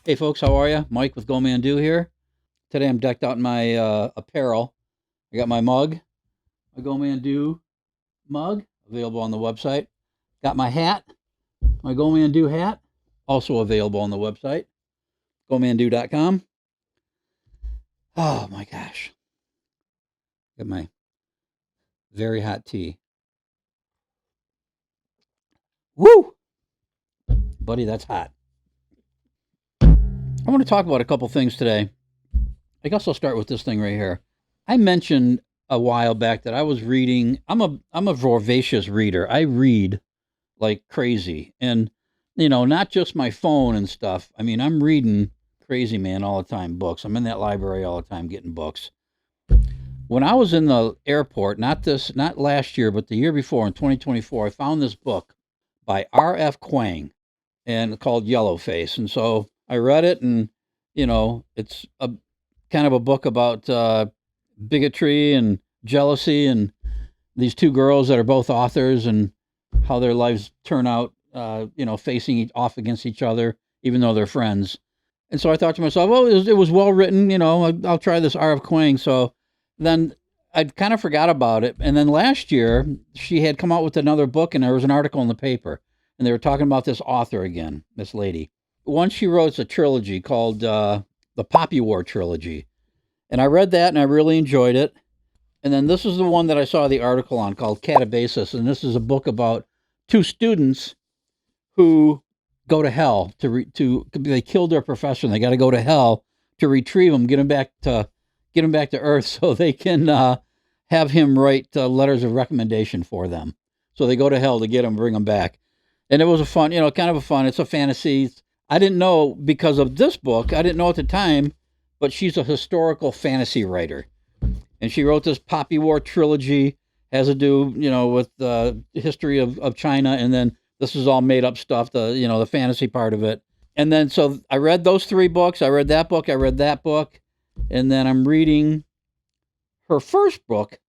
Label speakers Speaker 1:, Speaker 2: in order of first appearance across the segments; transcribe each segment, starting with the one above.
Speaker 1: Hey folks, how are you? Mike with GoManDo here. Today I'm decked out in my apparel. I got my mug, my GoManDo mug, available on the website. Got my hat, my GoManDo hat, also available on the website, GoManDo.com. Oh my gosh. Got my very hot tea. Woo! Buddy, that's hot. I want to talk about a couple things today. I guess I'll start with this thing right here. I mentioned a while back that I was reading. I'm a voracious reader. I read like crazy, and not just my phone and stuff. I mean, I'm reading crazy man all the time. Books. I'm in that library all the time getting books. When I was in the airport, not last year, but the year before in 2024, I found this book by R.F. Kuang and called Yellowface, and so I read it, and it's a kind of a book about bigotry and jealousy, and these two girls that are both authors, and how their lives turn out, facing off against each other, even though they're friends. And so I thought to myself, oh, it was well written. I'll try this R.F. Kuang. So then I kind of forgot about it. And then last year, she had come out with another book, and there was an article in the paper, and they were talking about this author again, this lady. One she wrote a trilogy called the Poppy War Trilogy. And I read that, and I really enjoyed it. And then this is the one that I saw the article on called Catabasis. And this is a book about two students who go to hell they killed their professor, and they got to go to hell to retrieve him, get him back to Earth, so they can have him write letters of recommendation for them. So they go to hell to get him, bring him back. And it was a fun, kind of a fun. It's a fantasy. I didn't know because of this book. I didn't know at the time, but she's a historical fantasy writer, and she wrote this Poppy War Trilogy. Has to do, with the history of China, and then this is all made up stuff. The fantasy part of it, and then so I read those three books. I read that book. I read that book, and then I'm reading her first book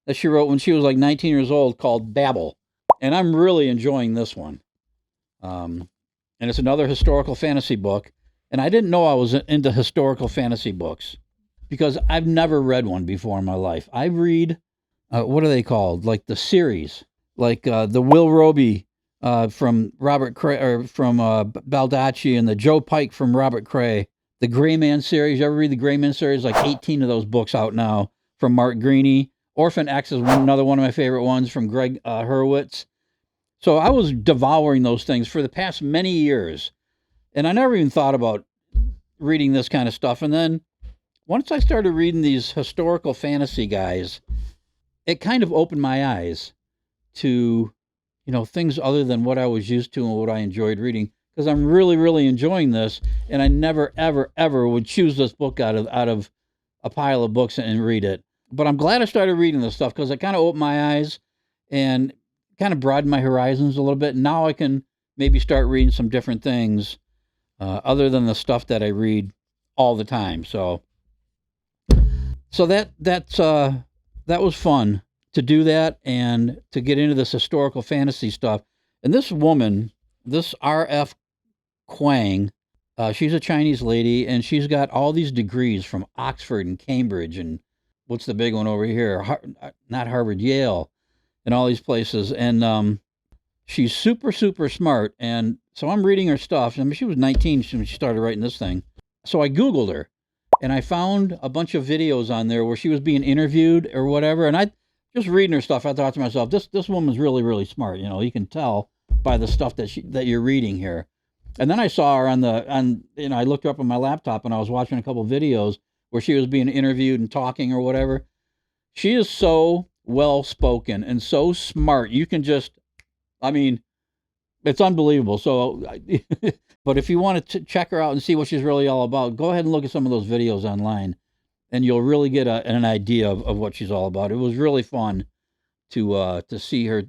Speaker 1: that she wrote when she was like 19 years old, called Babel, and I'm really enjoying this one. And it's another historical fantasy book. And I didn't know I was into historical fantasy books because I've never read one before in my life. I read, what are they called? Like the series, like the Will Roby from Robert Cray, or from Baldacci, and the Joe Pike from Robert Cray. The Gray Man series. You ever read the Gray Man series? Like 18 of those books out now from Mark Greaney. Orphan X is another one of my favorite ones from Greg Hurwitz. So I was devouring those things for the past many years. And I never even thought about reading this kind of stuff. And then once I started reading these historical fantasy guys, it kind of opened my eyes to, things other than what I was used to and what I enjoyed reading. Because I'm really, really enjoying this. And I never, ever, ever would choose this book out of a pile of books and read it. But I'm glad I started reading this stuff because it kind of opened my eyes and kind of broadened my horizons a little bit. Now I can maybe start reading some different things other than the stuff that I read all the time. So that was fun to do that and to get into this historical fantasy stuff. And this woman, this R.F. Kuang, she's a Chinese lady, and she's got all these degrees from Oxford and Cambridge, and what's the big one over here? Not Harvard, Yale, and all these places. And she's super, super smart. And so I'm reading her stuff. I mean, she was 19 when she started writing this thing. So I Googled her, and I found a bunch of videos on there where she was being interviewed or whatever. And I just reading her stuff, I thought to myself, this woman's really, really smart. You can tell by the stuff that you're reading here. And then I saw her I looked her up on my laptop, and I was watching a couple of videos where she was being interviewed and talking or whatever. She is so well spoken and so smart. You can it's unbelievable. So, but if you want to check her out and see what she's really all about, go ahead and look at some of those videos online, and you'll really get an idea of what she's all about. It was really fun to see her,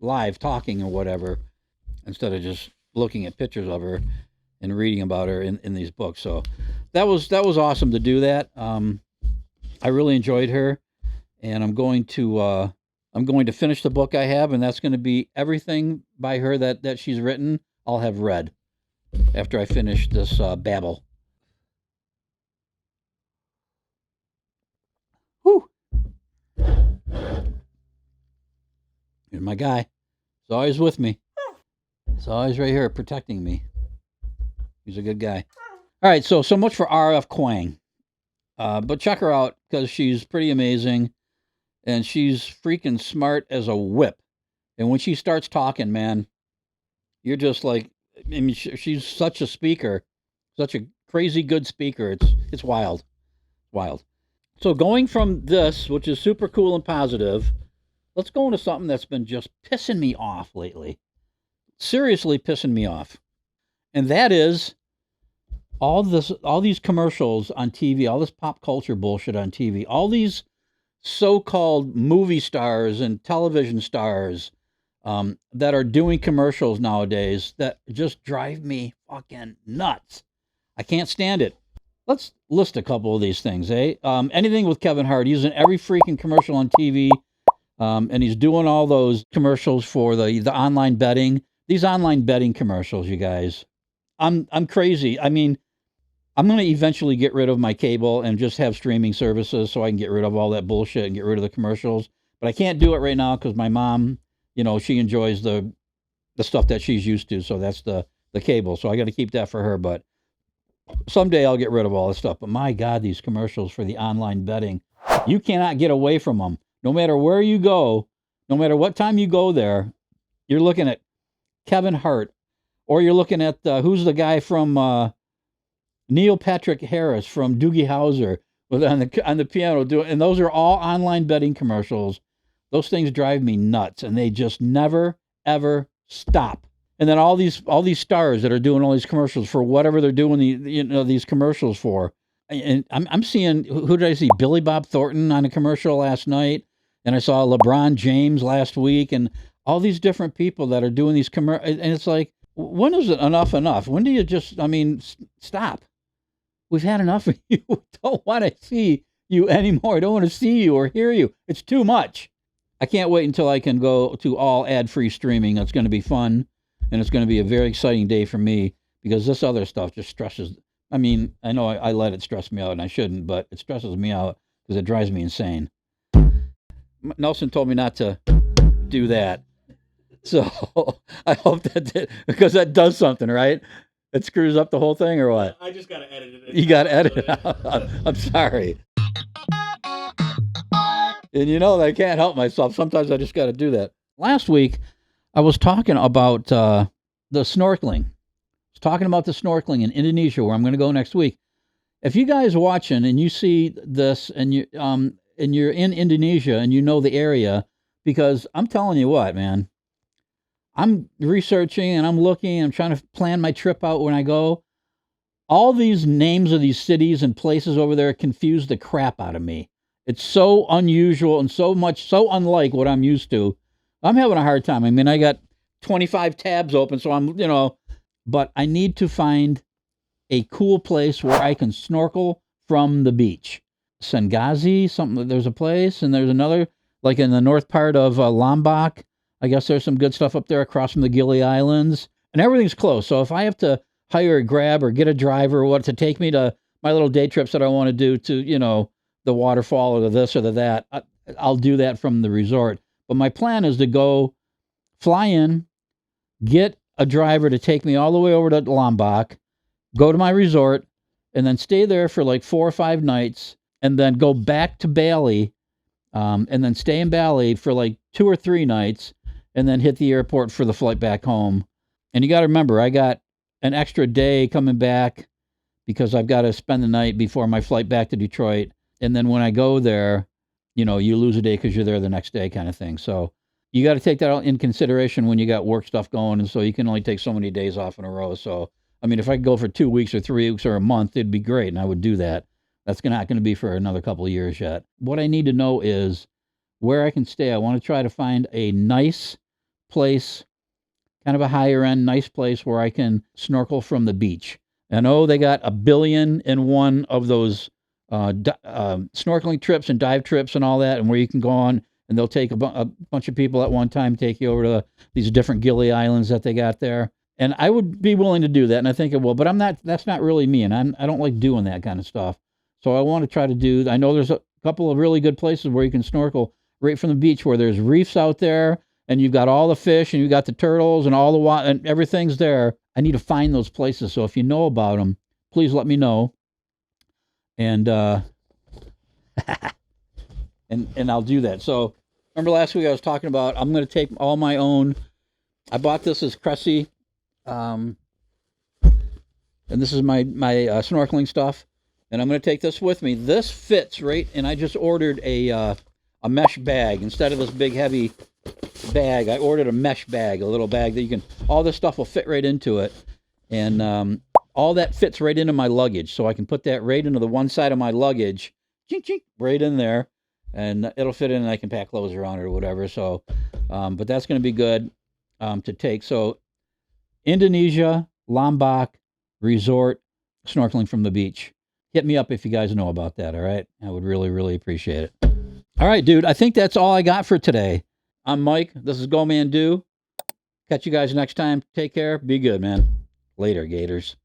Speaker 1: live talking or whatever, instead of just looking at pictures of her and reading about her in these books. So that was awesome to do that. I really enjoyed her, and I'm going to finish the book I have, and that's going to be everything by her that she's written. I'll have read, after I finish this Babel. Whew. Here's my guy. He's always with me. He's always right here protecting me. He's a good guy. All right, so much for RF Kuang. But check her out because she's pretty amazing. And she's freaking smart as a whip. And when she starts talking, man, you're just like, I mean, she's such a speaker, such a crazy good speaker. It's wild, wild. So going from this, which is super cool and positive, let's go into something that's been just pissing me off lately. Seriously pissing me off. And that is all these commercials on TV, all this pop culture bullshit on TV, all these so-called movie stars and television stars that are doing commercials nowadays that just drive me fucking nuts. I can't stand it. Let's list a couple of these things, eh? Anything with Kevin Hart. He's in every freaking commercial on TV, and he's doing all those commercials for the online betting. These online betting commercials, you guys. I'm crazy. I mean, I'm going to eventually get rid of my cable and just have streaming services so I can get rid of all that bullshit and get rid of the commercials. But I can't do it right now because my mom, she enjoys the stuff that she's used to. So that's the cable. So I got to keep that for her. But someday I'll get rid of all this stuff. But my God, these commercials for the online betting, you cannot get away from them. No matter where you go, no matter what time you go there, you're looking at Kevin Hart, or you're looking at who's the guy from Neil Patrick Harris from Doogie Howser on the piano doing, and those are all online betting commercials. Those things drive me nuts, and they just never ever stop. And then all these stars that are doing all these commercials for whatever they're doing these commercials for. And I'm seeing, who did I see? Billy Bob Thornton on a commercial last night, and I saw LeBron James last week, and all these different people that are doing these commercials. And it's like, when is it enough? When do you just, stop? We've had enough of you. Don't want to see you anymore. I don't want to see you or hear you. It's too much. I can't wait until I can go to all ad-free streaming. That's going to be fun, and it's going to be a very exciting day for me because this other stuff just stresses. I know I let it stress me out, and I shouldn't, but it stresses me out because it drives me insane. Nelson told me not to do that. So I hope because that does something, right? It screws up the whole thing or what?
Speaker 2: I just got to edit it.
Speaker 1: You got to edit it out. I'm sorry. And I can't help myself. Sometimes I just got to do that. Last week, I was talking about the snorkeling. I was talking about the snorkeling in Indonesia, where I'm going to go next week. If you guys watching and you see this and you're in Indonesia and you know the area, because I'm telling you what, man, I'm researching and I'm looking, I'm trying to plan my trip out when I go. All these names of these cities and places over there confuse the crap out of me. It's so unusual and so unlike what I'm used to. I'm having a hard time. I got 25 tabs open, so I'm, but I need to find a cool place where I can snorkel from the beach. Sengazi, there's a place, and there's another, like in the north part of Lombok. I guess there's some good stuff up there across from the Gili Islands, and everything's close. So if I have to hire a Grab or get a driver or what to take me to my little day trips that I want to do to, the waterfall or the this or the that, I'll do that from the resort. But my plan is to go fly in, get a driver to take me all the way over to Lombok, go to my resort, and then stay there for like 4 or 5 nights, and then go back to Bali, and then stay in Bali for like 2 or 3 nights, and then hit the airport for the flight back home. And you got to remember, I got an extra day coming back because I've got to spend the night before my flight back to Detroit. And then when I go there, you lose a day because you're there the next day kind of thing. So you got to take that in consideration when you got work stuff going. And so you can only take so many days off in a row. So, if I could go for 2 weeks or 3 weeks or a month, it'd be great. And I would do that. That's not going to be for another couple of years yet. What I need to know is where I can stay. I want to try to find a nice place, kind of a higher end, nice place where I can snorkel from the beach. I know they got 1,000,000,001 of those snorkeling trips and dive trips and all that, and where you can go on and they'll take a bunch of people at one time, take you over to these different Gili Islands that they got there. And I would be willing to do that, and I think it will, but that's not really me, and I don't like doing that kind of stuff. So I want to try to do, I know there's a couple of really good places where you can snorkel right from the beach, where there's reefs out there, and you've got all the fish, and you've got the turtles, and all the water, and everything's there. I need to find those places, so if you know about them, please let me know. And and I'll do that. So remember last week I was talking about I'm going to take all my own. I bought this as Cressy, and this is my snorkeling stuff, and I'm going to take this with me. This fits right, and I just ordered a mesh bag instead of this big heavy bag. I ordered a mesh bag, a little bag that you can. All this stuff will fit right into it, and all that fits right into my luggage, so I can put that right into the one side of my luggage, chink, chink, right in there, and it'll fit in, and I can pack clothes around it or whatever. So, but that's going to be good to take. So, Indonesia, Lombok resort, snorkeling from the beach. Hit me up if you guys know about that, all right? I would really, really appreciate it. All right, dude, I think that's all I got for today. I'm Mike. This is GoManDo. Catch you guys next time. Take care. Be good, man. Later, Gators.